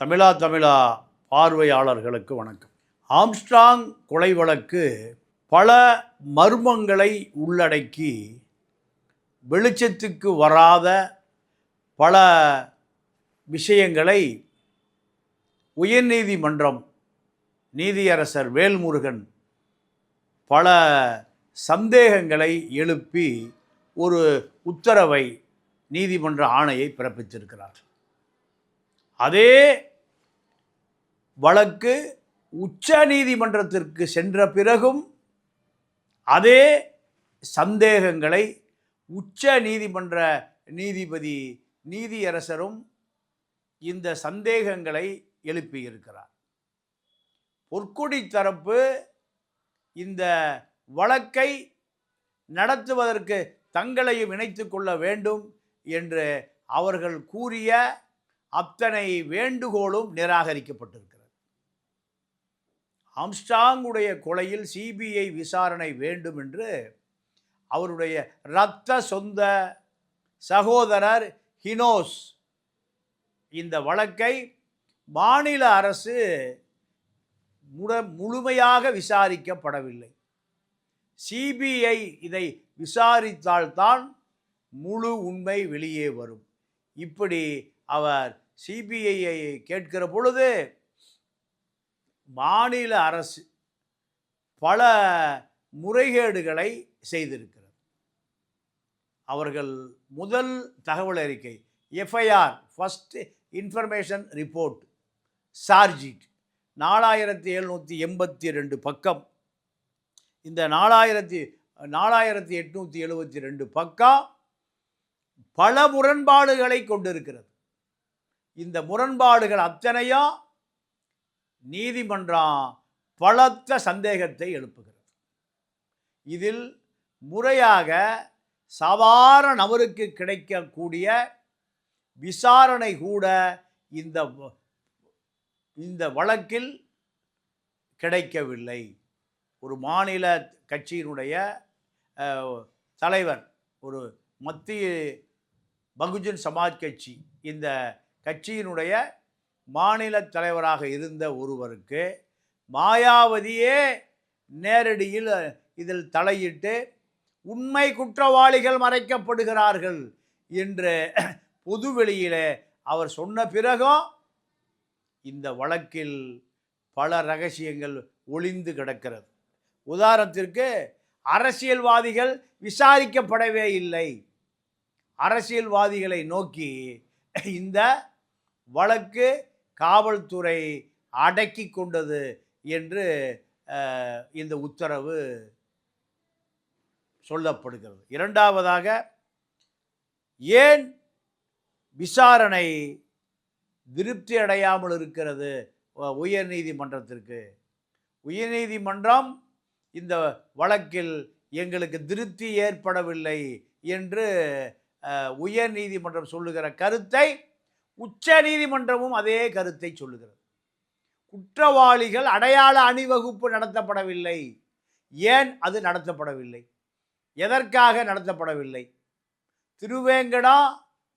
தமிழா பார்வையாளர்களுக்கு வணக்கம். ஆம்ஸ்ட்ராங் கொலை வழக்கு பல மர்மங்களை உள்ளடக்கி வெளிச்சத்துக்கு வராத பல விஷயங்களை உயர்நீதிமன்றம் நீதியரசர் வேல்முருகன் பல சந்தேகங்களை எழுப்பி ஒரு உத்தரவை நீதிமன்ற ஆணையை பிறப்பித்திருக்கிறார். அதே வழக்கு உச்ச நீதிமன்றத்திற்கு சென்ற பிறகும் அதே சந்தேகங்களை உச்ச நீதிமன்ற நீதிபதி நீதியரசரும் இந்த சந்தேகங்களை எழுப்பியிருக்கிறார். பொற்கொடி தரப்பு இந்த வழக்கை நடத்துவதற்கு தங்களையும் இணைத்து கொள்ள வேண்டும் என்று அவர்கள் கூறிய அத்தனை வேண்டுகோளும் நிராகரிக்கப்பட்டிருக்கிறது. ஆம்ஸ்ட்ராங்குடைய கொலையில் சிபிஐ விசாரணை வேண்டும் என்று அவருடைய இரத்த சொந்த சகோதரர் ஹினோஸ் இந்த வழக்கை மாநில அரசு முழுமையாக விசாரிக்கப்படவில்லை. சிபிஐ இதை விசாரித்தால்தான் முழு உண்மை வெளியே வரும். இப்படி அவர் சிபிஐயை கேட்கிற பொழுது மாநில அரசு பல முறைகேடுகளை செய்திருக்கிறது. அவர்கள் முதல் தகவல் அறிக்கை எஃப்ஐஆர் ஃபர்ஸ்ட் இன்ஃபர்மேஷன் ரிப்போர்ட் சார்ஜீட் 4782 பக்கம். இந்த 4872 பக்கம் பல முரண்பாடுகளை கொண்டிருக்கிறது. இந்த முரண்பாடுகள் அத்தனையும் நீதிமன்றம் பலத்த சந்தேகத்தை எழுப்புகிறது. இதில் முறையாக சாதாரண நபருக்கு கிடைக்கக்கூடிய விசாரணை கூட இந்த வழக்கில் கிடைக்கவில்லை. ஒரு மாநில கட்சியினுடைய தலைவர், ஒரு மத்திய பகுஜன் சமாஜ் கட்சி, இந்த கட்சியினுடைய மாநில தலைவராக இருந்த ஒருவருக்கு மாயாவதியே நேரடியில் இதில் தலையிட்டு உண்மை குற்றவாளிகள் மறைக்கப்படுகிறார்கள் என்று பொதுவெளியில் அவர் சொன்ன பிறகும் இந்த வழக்கில் பல ரகசியங்கள் ஒளிந்து கிடக்கிறது. உதாரணத்திற்கு அரசியல்வாதிகள் விசாரிக்கப்படவே இல்லை. அரசியல்வாதிகளை நோக்கி இந்த வழக்கு காவல்துறை அடக்கி கொண்டது என்று இந்த உத்தரவு சொல்லப்படுகிறது. இரண்டாவதாக, ஏன் விசாரணை திருப்தி அடையாமல் இருக்கிறது உயர் நீதிமன்றத்திற்கு? உயர்நீதிமன்றம் இந்த வழக்கில் எங்களுக்கு திருப்தி ஏற்படவில்லை என்று உயர் நீதிமன்றம் சொல்லுகிற கருத்தை உச்ச நீதிமன்றமும் அதே கருத்தை சொல்லுகிறது. குற்றவாளிகள் அடையாள அணிவகுப்பு நடத்தப்படவில்லை. ஏன் அது நடத்தப்படவில்லை? எதற்காக நடத்தப்படவில்லை? திருவேங்கடம்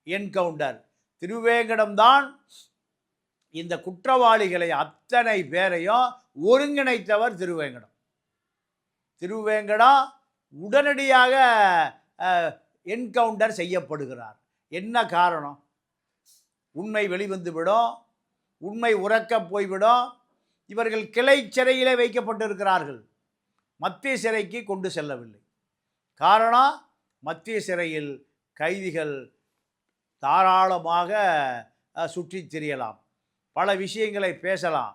என்கவுண்டர், திருவேங்கடம்தான் இந்த குற்றவாளிகளை அத்தனை பேரையும் ஒருங்கிணைத்தவர். திருவேங்கடம் உடனடியாக என்கவுண்டர் செய்யப்படுகிறார். என்ன காரணம்? உண்மை வெளிவந்துவிடும், உண்மை உறக்க போய்விடும். இவர்கள் கிளை சிறையிலே வைக்கப்பட்டிருக்கிறார்கள், மத்திய சிறைக்கு கொண்டு செல்லவில்லை. காரணம், மத்திய சிறையில் கைதிகள் தாராளமாக சுற்றி திரியலாம், பல விஷயங்களை பேசலாம்,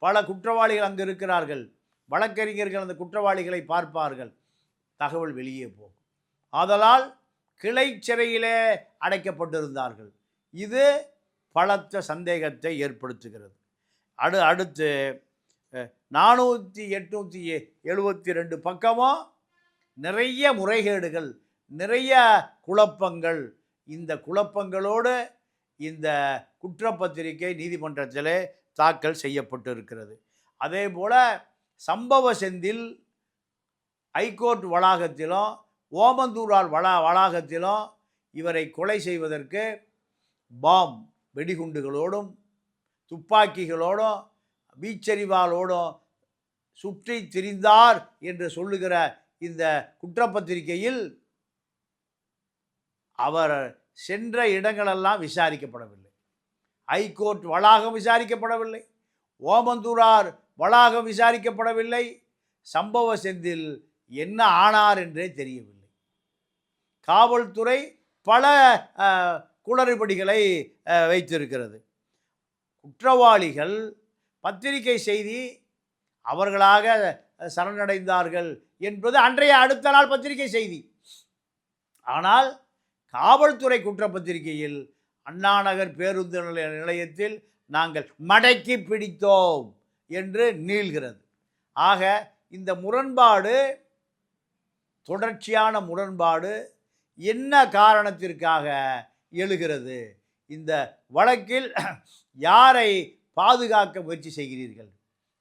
பல குற்றவாளிகள் அங்கு இருக்கிறார்கள், வழக்கறிஞர்கள் அந்த குற்றவாளிகளை பார்ப்பார்கள், தகவல் வெளியே போகும். ஆதலால் கிளை சிறையிலே அடைக்கப்பட்டிருந்தார்கள். இது பலத்த சந்தேகத்தை ஏற்படுத்துகிறது. அடுத்து 4872 பக்கமும் நிறைய முறைகேடுகள், நிறைய குழப்பங்கள். இந்த குழப்பங்களோடு இந்த குற்றப்பத்திரிகை நீதிமன்றத்தில் தாக்கல் செய்யப்பட்டு இருக்கிறது. அதே போல் சம்பவ செந்தில் ஹைகோர்ட் வளாகத்திலும் ஓமந்தூரார் வளாகத்திலும் இவரை கொலை செய்வதற்கு பாம் வெடிகுண்டுகளோடும் துப்பாக்கிகளோடும் வீச்செறிவாளோடும் சுற்றி திரிந்தார் என்று சொல்லுகிற இந்த குற்றப்பத்திரிகையில் அவர் சென்ற இடங்களெல்லாம் விசாரிக்கப்படவில்லை. ஹைகோர்ட் வளாகம் விசாரிக்கப்படவில்லை, ஓமந்தூரார் வளாகம் விசாரிக்கப்படவில்லை, சம்பவ செந்தில் என்ன ஆனார் என்றே தெரியவில்லை. காவல்துறை பல குளறுபடிகளை வைத்திருக்கிறது. குற்றவாளிகள் பத்திரிகை செய்தி அவர்களாக சரணடைந்தார்கள் என்பது அன்றைய அடுத்த நாள் பத்திரிகை செய்தி. ஆனால் காவல்துறை குற்றப்பத்திரிகையில் அண்ணாநகர் பேருந்து நிலையத்தில் நாங்கள் மடக்கி பிடித்தோம் என்று நீள்கிறது. ஆக இந்த முரண்பாடு, தொடர்ச்சியான முரண்பாடு என்ன காரணத்திற்காக எழுகிறது? இந்த வழக்கில் யாரை பாதுகாக்க முயற்சி செய்கிறீர்கள்?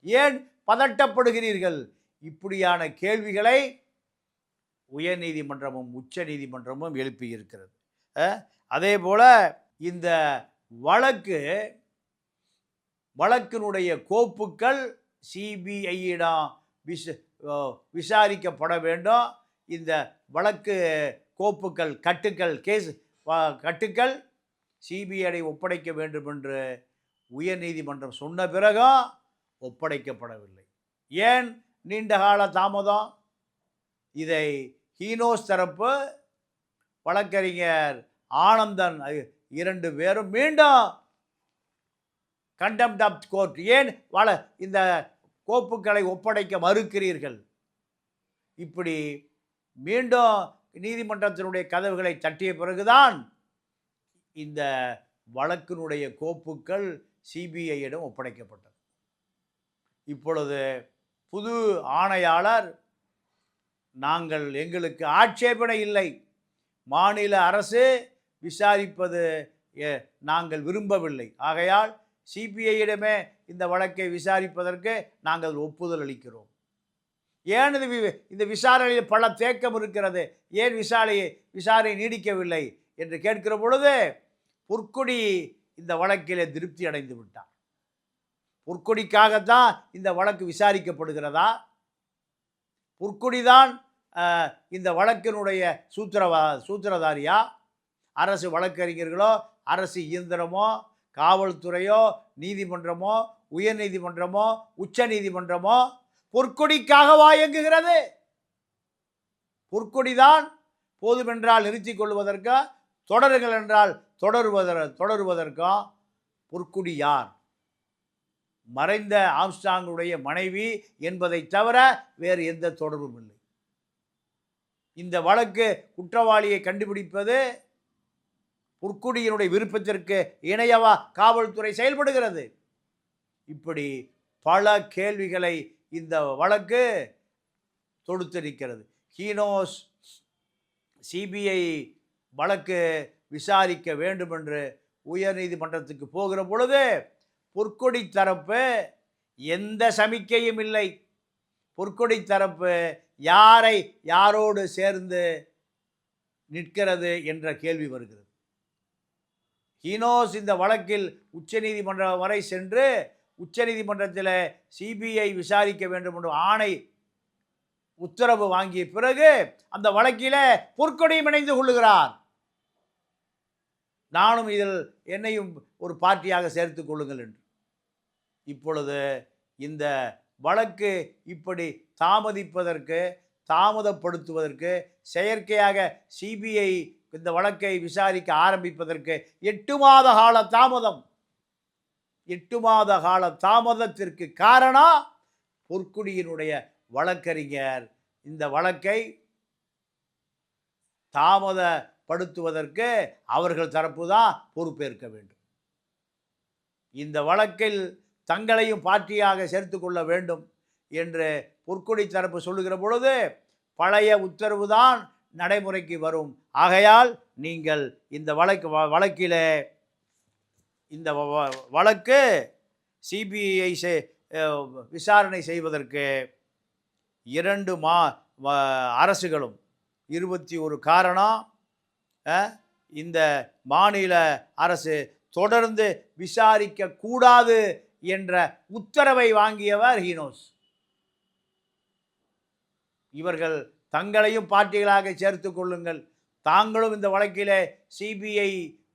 ஏன் பதட்டப்படுகிறீர்கள்? இப்படியான கேள்விகளை உயர்நீதிமன்றமும் உச்ச நீதிமன்றமும் எழுப்பியிருக்கிறது. அதே போல் இந்த வழக்கினுடைய கோப்புக்கள் சிபிஐயிடம் விசாரிக்கப்பட வேண்டும். இந்த வழக்கு கோப்புக்கள் கட்டுக்கள் சிபிஐ ஒப்படைக்க வேண்டும் என்று உயர்நீதிமன்றம் சொன்ன பிறகும் ஒப்படைக்கப்படவில்லை. ஏன் நீண்டகால தாமதம்? இதை ஹீனோஸ் தரப்பு வழக்கறிஞர் ஆனந்தன் 2 பேரும் மீண்டும் கண்டெம்ட் ஆஃப் கோர்ட், ஏன் இந்த கோப்புகளை ஒப்படைக்க மறுக்கிறீர்கள்? இப்படி மீண்டும் நீதிமன்றத்தினுடைய கதவுகளை தட்டிய பிறகுதான் இந்த வழக்கினுடைய கோப்புக்கள் சிபிஐயிடம் ஒப்படைக்கப்பட்டது. இப்பொழுது புது ஆணையாளர், எங்களுக்கு ஆட்சேபனை இல்லை, மாநில அரசு விசாரிப்பது நாங்கள் விரும்பவில்லை, ஆகையால் சிபிஐயிடமே இந்த வழக்கை விசாரிப்பதற்கு நாங்கள் ஒப்புதல் அளிக்கிறோம். ஏன் இந்த விசாரணையில் பல தேக்கம் இருக்கிறது, ஏன் விசாரணை நீடிக்கவில்லை என்று கேட்கிற பொழுது பொற்கொடி இந்த வழக்கிலே திருப்தி அடைந்து விட்டார். பொற்கொடிக்காகத்தான் இந்த வழக்கு விசாரிக்கப்படுகிறதா? பொற்கொடிதான் இந்த வழக்கினுடைய சூத்திரதாரியா? அரசு வழக்கறிஞர்களோ, அரசு இயந்திரமோ, காவல்துறையோ, நீதிமன்றமோ, உயர் நீதிமன்றமோ, உச்ச நீதிமன்றமோ பொற்கொடிக்காகவா இயங்குகிறது? பொற்கொடிதான் போதுமென்றால் நிறுத்திக் கொள்வதற்கா, தொடருங்கள் என்றால் தொடருவதற்கா பொற்கொடி யார்? மறைந்த ஆம்ஸ்ட்ராங்குடைய மனைவி என்பதை தவிர வேறு எந்த தொடர்பும் இல்லை. இந்த வழக்கு குற்றவாளியை கண்டுபிடிப்பது பொற்கொடியினுடைய விருப்பத்திற்கு இணையவா காவல்துறை செயல்படுகிறது? இப்படி பல கேள்விகளை இந்த வழக்கு தொடுத்திருக்கிறது. ஹீனோஸ் சிபிஐ வழக்கு விசாரிக்க வேண்டும் என்று உயர்நீதிமன்றத்துக்கு போகிற பொழுது பொற்கொடி தரப்பு எந்த சமிக்கையும் இல்லை. பொற்கொடி தரப்பு யாரோடு சேர்ந்து நிற்கிறது என்ற கேள்வி வருகிறது. ஹீனோஸ் இந்த வழக்கில் உச்சநீதிமன்றம் வரை சென்று உச்சநீதிமன்றத்தில் சிபிஐ விசாரிக்க வேண்டும் என்று ஆணை உத்தரவு வாங்கிய பிறகு அந்த வழக்கில் பொற்கொடியும் இணைந்து கொள்ளுகிறார். நானும் இதில் என்னையும் ஒரு பார்ட்டியாக சேர்த்து கொள்ளுங்கள் என்று. இப்பொழுது இந்த வழக்கு இப்படி தாமதப்படுத்துவதற்கு செயற்கையாக சிபிஐ இந்த வழக்கை விசாரிக்க ஆரம்பிப்பதற்கு 8 மாத கால தாமதம். 8 மாத கால தாமதத்திற்கு காரணம் பொற்கொடியினுடைய வழக்கறிஞர் இந்த வழக்கை தாமதப்படுத்துவதற்கு அவர்கள் தரப்பு தான் பொறுப்பேற்க வேண்டும். இந்த வழக்கில் தங்களையும் பார்ட்டியாக சேர்த்து கொள்ள வேண்டும் என்று பொற்கொடி தரப்பு சொல்லுகிற பொழுது பழைய உத்தரவு தான் நடைமுறைக்கு வரும். ஆகையால் நீங்கள் இந்த வழக்கில் இந்த வழக்கு சிபிஐ விசாரணை செய்வதற்கு 2 அரசுகளும் 21 காரணம். இந்த மாநில அரசு தொடர்ந்து விசாரிக்க கூடாது என்ற உத்தரவை வாங்கியவர் ஹீனோஸ். இவர்கள் தங்களையும் பார்ட்டிகளாக சேர்த்து கொள்ளுங்கள், தாங்களும் இந்த வழக்கிலே சிபிஐ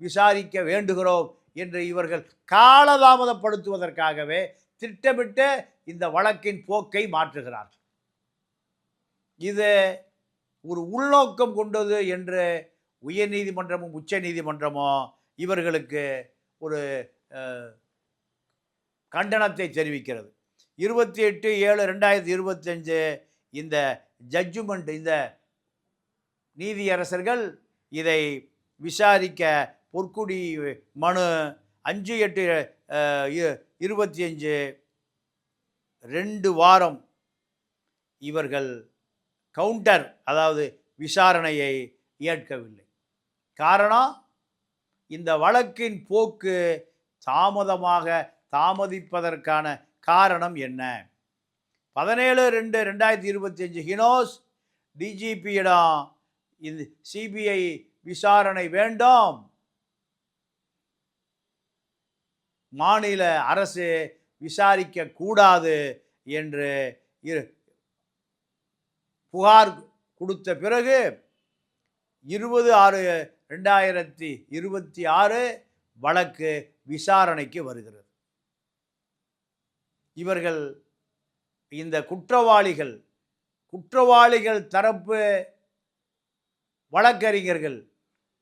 விசாரிக்க வேண்டுகிறோம் என்று இவர்கள் காலதாமதப்படுத்துவதற்காகவே திட்டமிட்டு இந்த வழக்கின் போக்கை மாற்றுகிறார்கள். இது ஒரு உள்நோக்கம் கொண்டது என்று உயர்நீதிமன்றமும் உச்ச நீதிமன்றமும் இவர்களுக்கு ஒரு கண்டனத்தை தெரிவிக்கிறது. 28/7/2025 இந்த ஜட்ஜ்மெண்ட், இந்த நீதியரசர்கள் இதை விசாரிக்க பொற்குடி மனு 5/8/25 2 வாரம் இவர்கள் கவுண்டர், அதாவது விசாரணையை ஏற்கவில்லை. காரணம், இந்த வழக்கின் போக்கு தாமதிப்பதற்கான காரணம் என்ன? 17/2/2025 ஹினோஸ் டிஜிபியிடம் இந்த சிபிஐ விசாரணை வேண்டும், மாநில அரசு விசாரிக்க கூடாது என்று புகார் கொடுத்த பிறகு 20/6/2026 வழக்கு விசாரணைக்கு வருகிறது. இவர்கள் இந்த குற்றவாளிகள் தரப்பு வழக்கறிஞர்கள்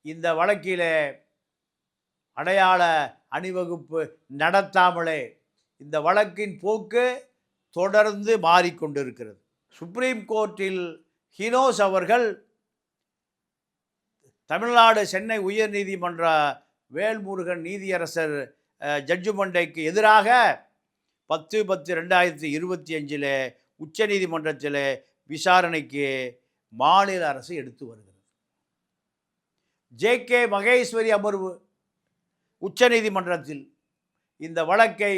இந்த வழக்கிலே அடையாள அணிவகுப்பு நடத்தாமலே இந்த வழக்கின் போக்கு தொடர்ந்து மாறிக்கொண்டிருக்கிறது. சுப்ரீம் கோர்ட்டில் ஹினோஸ் அவர்கள் தமிழ்நாடு சென்னை உயர் நீதிமன்ற வேல்முருகன் நீதியரசர் ஜட்ஜ்மெண்ட்டுக்கு எதிராக 10/10/2025 உச்ச நீதிமன்றத்தில் விசாரணைக்கு மாநில அரசு எடுத்து வருகிறது. ஜே.கே. மகேஸ்வரி அமர்வு உச்ச நீதிமன்றத்தில் இந்த வழக்கை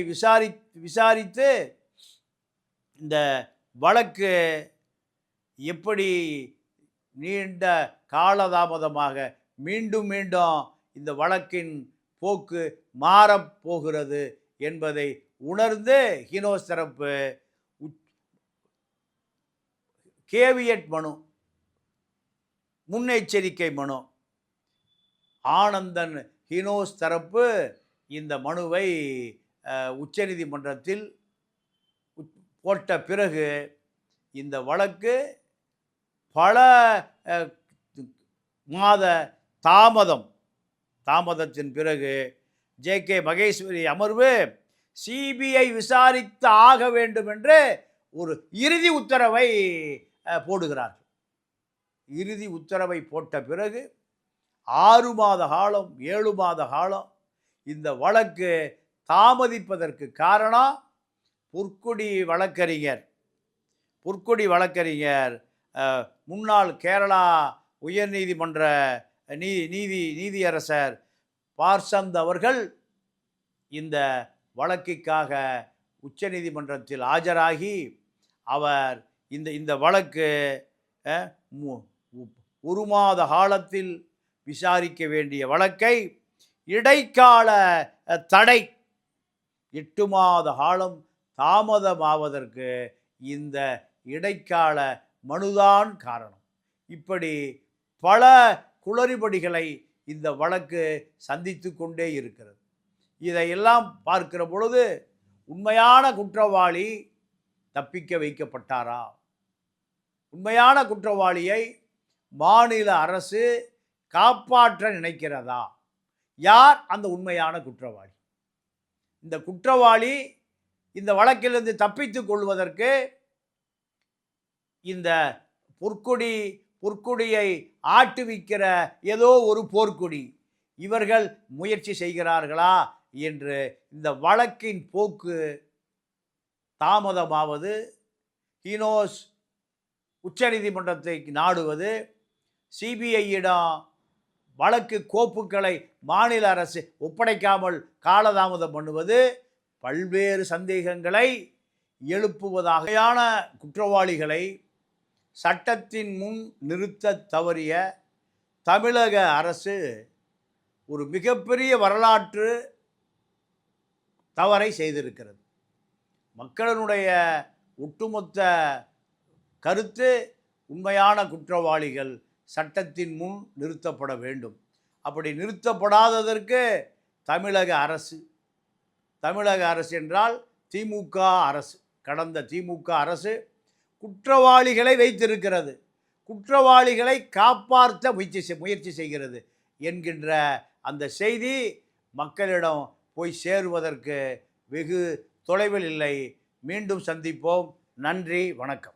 விசாரித்து இந்த வழக்கு எப்படி நீண்ட காலதாமதமாக மீண்டும் இந்த வழக்கின் போக்கு மாறப்போகிறது என்பதை உணர்ந்து ஹினோஸ் தரப்பு கேவியட் மனு, முன்னெச்சரிக்கை மனு, ஆனந்தன் ஹினோஸ் தரப்பு இந்த மனுவை உச்சநீதிமன்றத்தில் போட்ட பிறகு இந்த வழக்கு பல மாத தாமதத்தின் பிறகு ஜே.கே. மகேஸ்வரி அமர்வு சிபிஐ விசாரித்து ஆக வேண்டும் என்று ஒரு இறுதி உத்தரவை போடுகிறார்கள். இறுதி உத்தரவை போட்ட பிறகு 6 மாத காலம் 7 மாத காலம் இந்த வழக்கு தாமதிப்பதற்கு காரணம் பொற்குடி வழக்கறிஞர் முன்னாள் கேரளா உயர்நீதிமன்ற நீதியரசர் பார்சந்த் அவர்கள் இந்த வழக்கிற்காக உச்ச நீதிமன்றத்தில் ஆஜராகி அவர் இந்த வழக்கு 1 மாத காலத்தில் விசாரிக்க வேண்டிய வழக்கை இடைக்கால தடை 8 மாத காலம் தாமதமாவதற்கு இந்த இடைக்கால மனுதான் காரணம். இப்படி பல குளறுபடிகளை இந்த வழக்கு சந்தித்து கொண்டே இருக்கிறது. இதையெல்லாம் பார்க்கிற பொழுது உண்மையான குற்றவாளி தப்பிக்க வைக்கப்பட்டாரா? உண்மையான குற்றவாளியை மாநில அரசு காப்பாற்ற நினைக்கிறதா? யார் அந்த உண்மையான குற்றவாளி? இந்த குற்றவாளி இந்த வழக்கிலிருந்து தப்பித்துக் கொள்வதற்கு இந்த பொற்கொடியை ஆட்டுவிக்கிற ஏதோ ஒரு போர்க்கொடி இவர்கள் முயற்சி செய்கிறார்களா என்று இந்த வழக்கின் போக்கு தாமதமாவது, ஹினோஸ் உச்சநீதிமன்றத்தை நாடுவது, சிபிஐயிடம் வழக்கு கோப்புகளை மாநில அரசு ஒப்படைக்காமல் காலதாமதம் பண்ணுவது பல்வேறு சந்தேகங்களை எழுப்புவதாகையான குற்றவாளிகளை சட்டத்தின் முன் நிறுத்த தவறிய தமிழக அரசு ஒரு மிகப்பெரிய வரலாற்று தவறை செய்திருக்கிறது. மக்களினுடைய ஒட்டுமொத்த கருத்து, உண்மையான குற்றவாளிகள் சட்டத்தின் முன் நிறுத்தப்பட வேண்டும். அப்படி நிறுத்தப்படாததற்கு தமிழக அரசு என்றால் திமுக அரசு, கடந்த திமுக அரசு குற்றவாளிகளை வைத்திருக்கிறது, குற்றவாளிகளை காப்பாற்ற முயற்சி செய்கிறது என்கின்ற அந்த செய்தி மக்களிடம் போய் சேருவதற்கு வெகு தொலைவில் இல்லை. மீண்டும் சந்திப்போம். நன்றி, வணக்கம்.